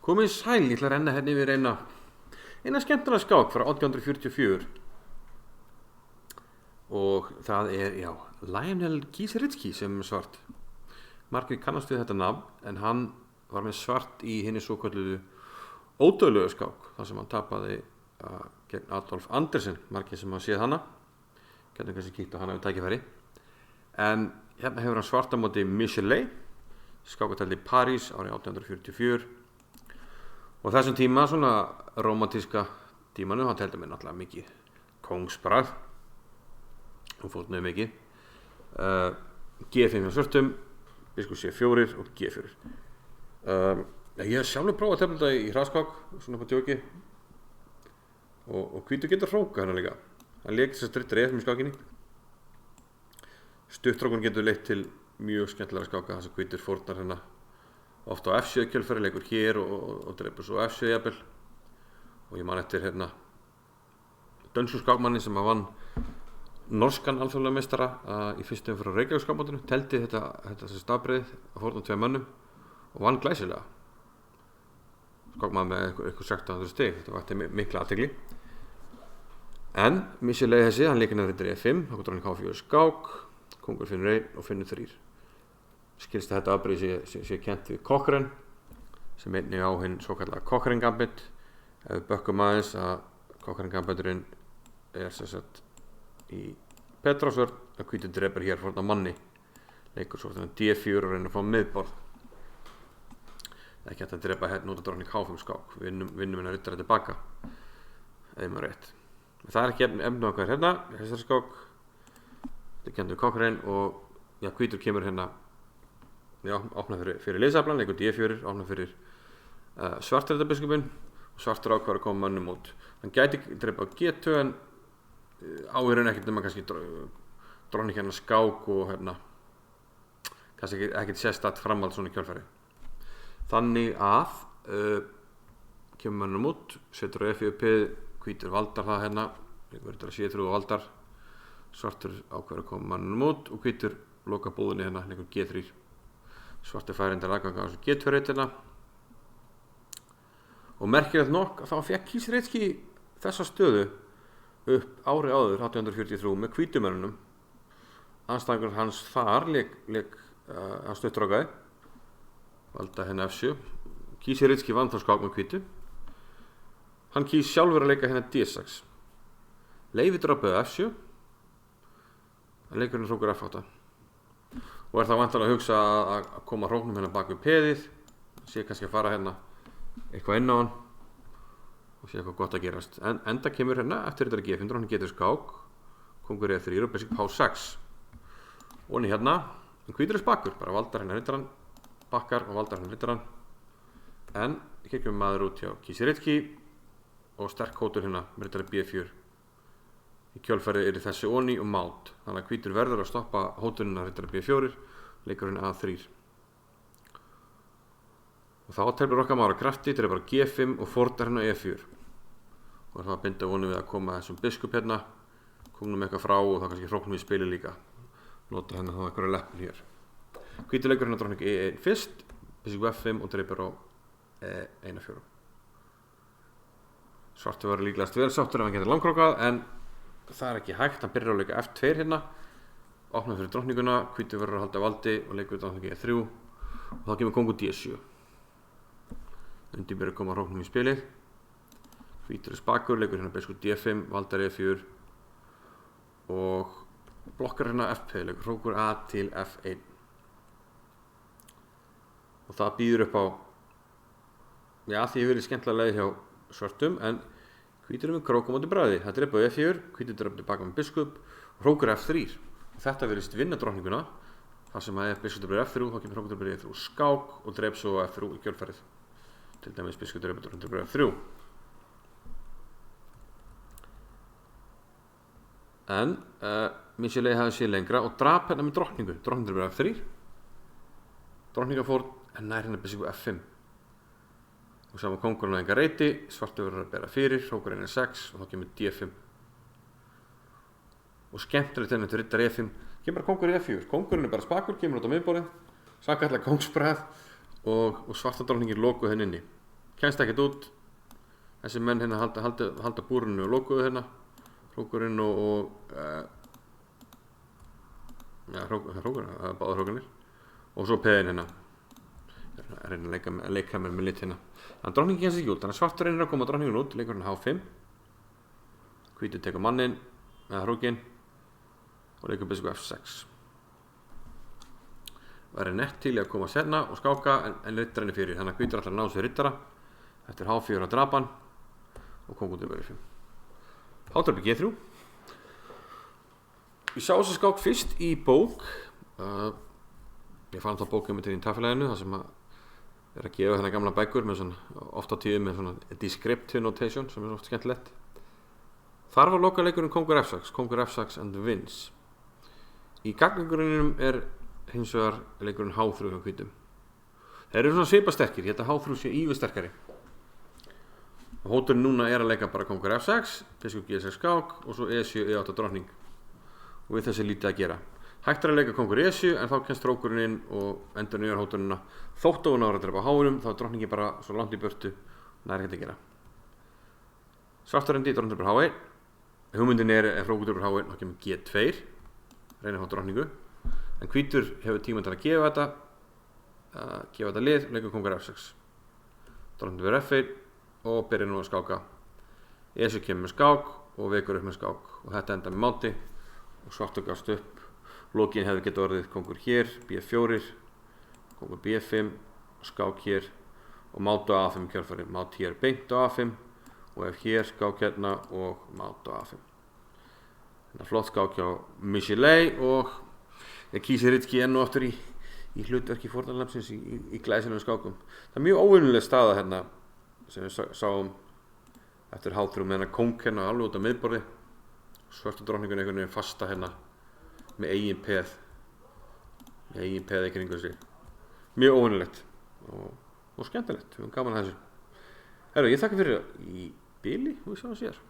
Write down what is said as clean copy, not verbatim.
Komið sæl, ég ætla að renna hérna yfir eina skemmtilega skák frá 1844 og það já, Lionel Gieseritsky sem svart. Margir kannast við þetta nafn, en hann var með svart í hinni svokölluðu ódauðlegu skák, þar sem hann tapaði gegn Adolf Andersen, margir sem hafa séð hana, getur kannski kíkt á hana við tækifæri. En hérna hefur hann svart á móti Michelet, skákatældi í París árið 1844. Og þessum tíma, svona rómantíska tímanu, hann teldi mér náttúrulega mikið kóngsbragð og fótnaði mikið. G5 hjá svörtum, biskup C4 og G4. Ég hef sjálfur prófað að tefla þetta í hraðskák, svona på tjóki. Og hvítur getur hróka hérna líka. Hann leik þess að stritt reið með skákinni. Stuttrókun getur leitt til mjög skemmtilega skáka, þess að hvítur fórnar hérna oft á F7 kjölfæri, leikur hér og dreipur svo F7 jafnvel. Og ég man eftir hérna dönsku skákmanni sem vann norskan alþjóðlega meistara í fyrstu umferð á Reykjavík skákmótinu, teldi þetta sem stafbreið að fórna 2 mönnum og vann glæsilega. Skákmaður með eitthvað 1600 stig, þetta vakti mikla athygli. En Michelet þessi, hann leikir neðri E5, þá kom drótning H4 skák, kongur finnur 1 og finnur 3. Skilst að þetta afbrigði sé kennt við Cochrane, sem einnig á hinn svokallaða Cochrane gambit. Ef við bökkum aðeins að Cochrane gambiturinn sem sagt í Petrásvörn, að hvítur drepur hér fórn á manni, leikur svo D4 og reynir að fá miðborð. Það er ekki hægt að drepa hérna út af drótning H5 skák, vinnum hérna ryttara tilbaka, ef maður rétt. Það er ekki efnið okkar hérna, þessari skák, þetta er kennt við Cochrane og já, hvítur kemur hérna. Já, opnað fyrir liðsaflan, leikur D4, opnað fyrir svartrættabiskupinn og svartur ákvar að koma mönnum út. Hann gæti drepa á G2 en áhverjum ekkert nema kannski drótning hérna skák og hérna kannski ekkert sérstætt framhald svona í kjölfæri. Þannig að kemur mönnum út, setur á F4P, hvítur valdar það hérna, leikur þetta C3 og valdar, svartur ákvar að koma mönnum út og hvítur loka búðinni hérna, leikur G3. Svarti færindar aðganga á þessu G2-reitina og merkilegt nokk að þá fekk Gieseritsky þessa stöðu upp ári áður 1843 með hvítumönnunum. Andstæðingur hans þar leik hann stuttrókaði, valda henni F7. Gieseritsky vann þá skák með hvítu. Hann kýs sjálfur að leika henni D6. Leifi dropaði F7 en leikurinn hrókur F8. Og það vantanlega að hugsa að koma hróknum hérna bak við peðið, sé kannski að fara hérna eitthvað inn á hann og sé eitthvað gott að gerast. En enda kemur hérna eftir þetta G5, hann getur skák, kongur E3 og biskup H6. Og hann hérna, hvítur bakkur, bara valdar hérna rittarann, bakkar og valdar hérna rittarann. En hér kemur maður út hjá Gieseritsky og sterk hótur hérna með rittari B4. Í kjölfærið er þessi onni og mát, þannig að hvítur verður að stoppa hótunina rittari B4, leikurinn A3. Og þá telur okkar maður að krafti, þetta er bara G5 og fórnar hérna E4. Og það að binda vonu við að koma þessum biskup hérna, komum eitthvað frá og þá kannski hróknum við spili líka. Nota hérna þá eitthvað leppin hér. Hvítur leikur hérna drótning E1 fyrst, biskup F5 og dreipur á E1-4. Svartur var líklegast vel sáttur ef hann getur langkrókað, en það er ekki hægt, hann byrjar að leika F2 hérna, opnað fyrir drótninguna, hvítur verður að halda valdi og leikur drótning E3 og þá kemur kongur D7. Undir byrjar að koma hróknum í spilið, hvítur er spakur, leikur hérna biskup D5, valdar E4 og blokkar hérna FP, leikur hrókur A til F1. Og það býður upp á, já því ég verið skemmtilega leið hjá svörtum, en hvítur með krók á móti bræði, það drepa á E4, hvítur drepa tilbaka með biskup og hrókur F3. Og þetta virðist vinna drótninguna, þar sem að ef biskup drepa F3, þá kemur hrókur drepa E3 skák og drepa svo F3 í kjölfærið. Til dæmis biskup drepa F3. En Michelet hafði séð lengra og drap hérna með drótningu, drótning drepa F3. Drótninga fór en nær hérna biskup F5. Og saman kongurinn á enga reyti, svartur verður að bera fyrir, hrókur N6 og þá kemur D5. Og skemmtilegt hérna til rittar E5, kemur bara kongur E4. Kongurinn er bara spakur, kemur út á miðborðið, sakkallega kongsbræð og svarta drótningin lokuð henni inni. kemst ekkert út. Þessi menn hérna halda búrinu og lokuðu hérna. Hrókurinn og hrókurinn, báðar hrókurnir. Og svo peðin hérna. Ég er að reyna að leika mér með lit hérna. Þannig að drottningin kemst ekki út. Þannig að svartur reynir að koma drottningun út. Leikurinn H5. Hvítur tekur manninn eða hrókinn. Og leikur biskup F6. Væri nett til í að koma sérna og skáka en rittarinn er fyrir. Þannig að hvítur ætlar að ná sér rittara. Eftir H4 að drapan. Og kongur til B5. Hátarpi G3. Ég sá þessa skák fyrst í bók. Ég fann þá bók til í tafélaginu þar sem að gefa þennan gamla bækur með svona oft á tíðum með svona descriptive notation sem oft skemmtilegt. Þar var lokaleikurinn kongur F6, kongur F6 and wins. Í gagnagruninum hins vegar leikurinn H3 hjá hvítum. Þeir eru svona svipa sterkir, ég held að H3 sé ívið sterkari. Og hóturinn núna að leika bara kongur F6, biskup G6 skák og svo E7 E8 drottning. Og við þessi lítið að gera. Hægt að leika kongur E7 en þá kemst hrókurinn inn og endur niður hóturnina. Þótt og hún ára að drepa H-unum þá drottningi bara svo langt í burtu og það ekkert að gera. Svartur endi, drottning drepar H1. Hugmyndin ef hrókur drepar H1 þá kemur G2. Reynir á drottningu. En hvítur hefur tíma til að gefa þetta lið og leikur kongur F6. Drottning drepar F1 og byrjar nú að skáka. E7 kemur með skák og vekur upp með skák og þetta enda með máti og svartur gafst upp. Lokin hefði getið orðið kongur hér, B4, kongur B5, skák hér og mát á A5 kjölfarið. Mát hér beint á A5 og ef hér skák hérna og mát á A5. Þetta er flott skák hjá Michelet og ég kýsi Ritski enn og aftur í hlutverki fórnarlambsins í glæsilegum skákum. Það er mjög óvenjuleg staða hérna sem við sáum eftir H3 með hennar kóng hérna alveg út á miðborði. Svartu drottningun einhvern veginn fasta hérna með eigin peð í kringu sig. Mjög óvenjulegt og skemmtilegt. Við höfum gaman að þessu. Herru, ég þakka fyrir í bili og við sjáum síðar.